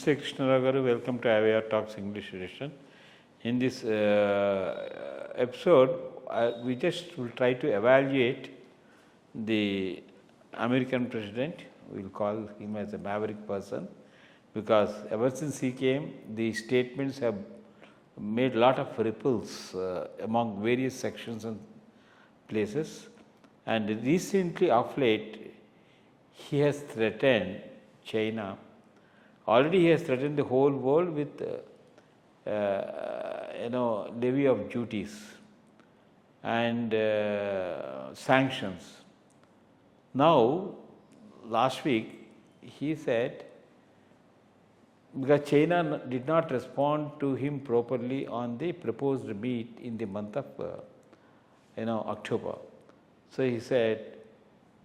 Namaste Krishna Rao garu, welcome to IYR Talks English edition. In this episode, we just will try to evaluate the American president. We will call him as a maverick person, because ever since he came, the statements have made a lot of ripples among various sections and places. And recently, of late, he has threatened China. Already he has threatened the whole world with levy of duties and sanctions. Now, last week, he said, because China did not respond to him properly on the proposed meet in the month of October. So he said,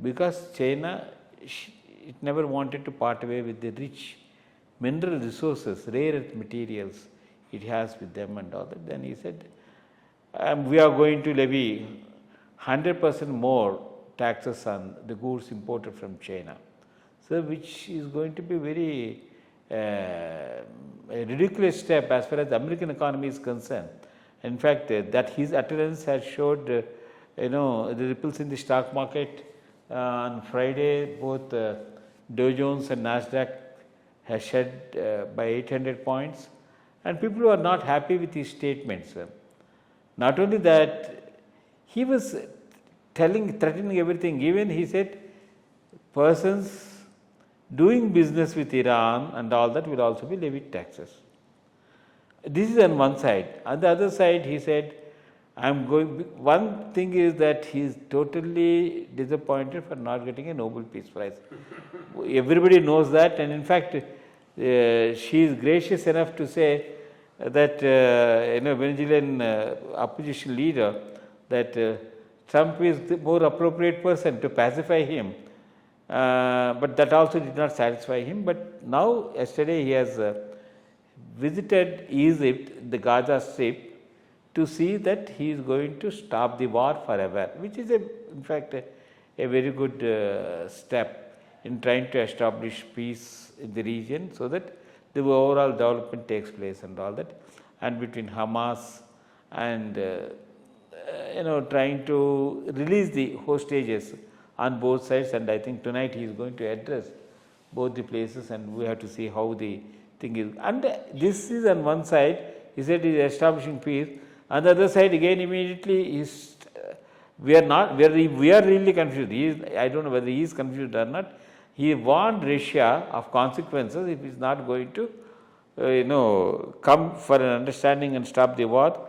because China, it never wanted to part away with the rich mineral resources, rare earth materials it has with them and all that. Then he said, we are going to levy 100% more taxes on the goods imported from China. So which is going to be very a ridiculous step as far as the American economy is concerned. In fact, that his utterance has showed the ripples in the stock market. On Friday, both Dow Jones and Nasdaq has shed by 800 points, and people who are not happy with his statements. Not only that, he was threatening everything. Even he said, persons doing business with Iran and all that will also be levied taxes. This is on one side. On the other side, he said, one thing is that he is totally disappointed for not getting a Nobel Peace Prize. Everybody knows that, and in fact, she is gracious enough to say that Venezuelan opposition leader that Trump is the more appropriate person to pacify him, but that also did not satisfy him. But now, yesterday, he has visited Egypt, the Gaza Strip, to see that he is going to stop the war forever, which is in fact a very good step in trying to establish peace in the region, so that the overall development takes place and all that. And between Hamas and trying to release the hostages on both sides, and I think tonight he is going to address both the places, and we have to see how the thing is. And this is on one side, he said he is establishing peace. On the other side, again, immediately, we are really confused. I don't know whether he is confused or not. He warned Russia of consequences if he is not going to, come for an understanding and stop the war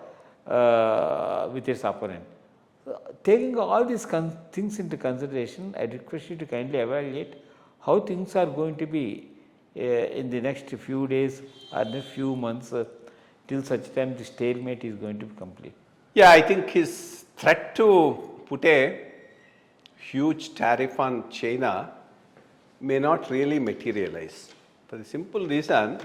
with its opponent. So, taking all these things into consideration, I request you to kindly evaluate how things are going to be in the next few days or next few months. Till such time the stalemate is going to be complete. Yeah, I think his threat to put a huge tariff on China may not really materialize. For the simple reason,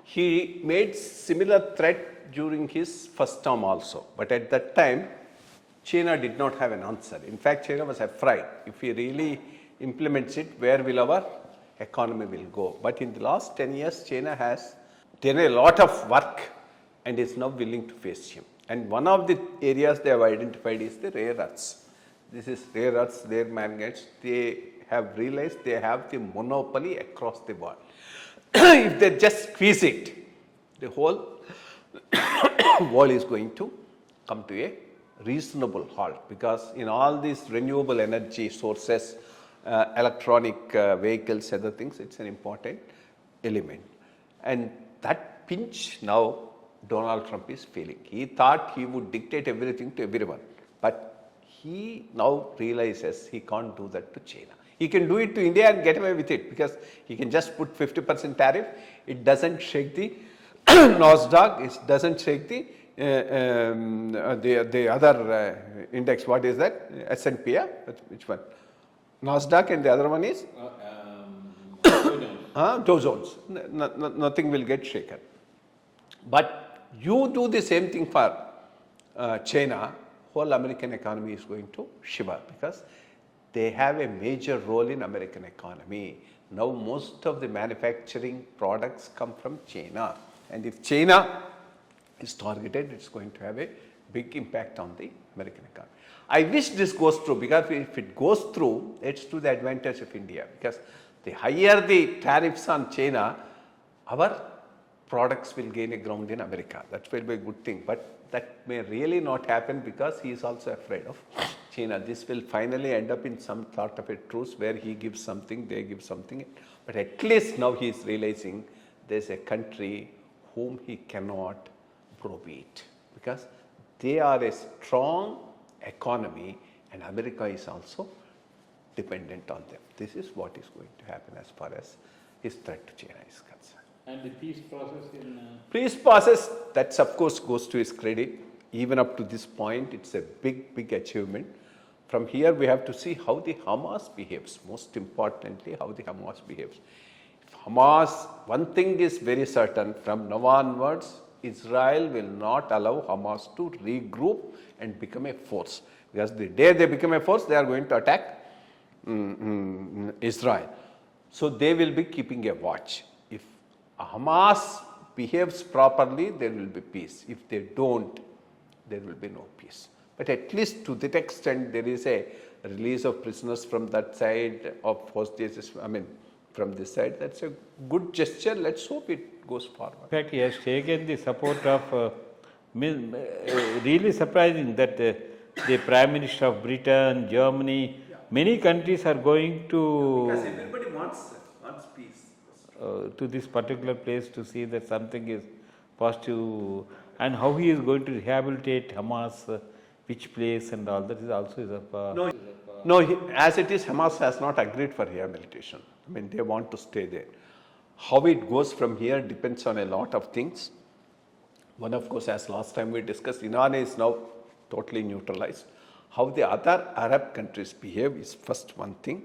he made similar threat during his first term also. But at that time, China did not have an answer. In fact, China was afraid. If he really implements it, where will our economy will go? But in the last 10 years, China has done a lot of work and is now willing to face him. And one of the areas they have identified is the rare earths. This is rare earths, rare manganes. They have realized they have the monopoly across the world. If they just squeeze it, the whole world is going to come to a reasonable halt, because in all these renewable energy sources, electronic vehicles, other things, it's an important element. And that pinch now Donald Trump is feeling. He thought he would dictate everything to everyone, but he now realizes he can't do that to China. He can do it to India and get away with it, because he can just put 50% tariff. It doesn't shake the Nasdaq, it doesn't shake the other index. What is that? S&P, yeah? Which one? Nasdaq, and the other one is? Dow Jones. Nothing will get shaken. But you do the same thing for China, whole American economy is going to shiver, because they have a major role in American economy. Now most of the manufacturing products come from China, and if China is targeted, it's going to have a big impact on the American economy. I wish this goes through, because if it goes through, it's to the advantage of India, because the higher the tariffs on China, our products will gain a ground in America. That will be a good thing, but that may really not happen, because he is also afraid of China. This will finally end up in some sort of a truce where he gives something, they give something. But at least now he is realizing there's a country whom he cannot browbeat, because they are a strong economy and America is also dependent on them. This is what is going to happen as far as his threat to China is concerned. And the peace process in... Peace process, that of course goes to his credit. Even up to this point, it's a big achievement. From here we have to see how the Hamas behaves, most importantly how the Hamas behaves. If Hamas, one thing is very certain, from now onwards, Israel will not allow Hamas to regroup and become a force. Because the day they become a force, they are going to attack Israel. So they will be keeping a watch. If Hamas behaves properly, there will be peace. If they don't, there will be no peace. But at least to that extent, there is a release of prisoners from that side, of hostages, from this side. That's a good gesture. Let's hope it goes forward. In fact, he has taken the support of, really surprising that the Prime Minister of Britain, Germany, many countries are going to... Because everybody wants peace. To this particular place to see that something is positive, and how he is going to rehabilitate Hamas, which place and all that is also is of... As it is, Hamas has not agreed for rehabilitation. They want to stay there. How it goes from here depends on a lot of things. One, of course, as last time we discussed, Iran is now totally neutralized. How the other Arab countries behave is first one thing,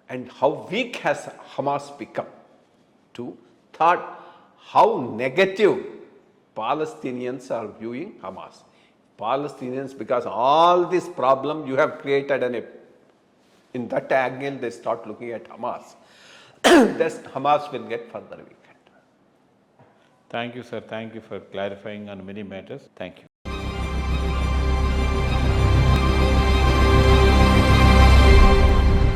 and how weak has Hamas become. Two, third, how negative Palestinians are viewing Hamas. Palestinians, because all this problem you have created, and in that angle they start looking at Hamas, thus Hamas will get further weakened. Thank you, sir. Thank you for clarifying on many matters. Thank you.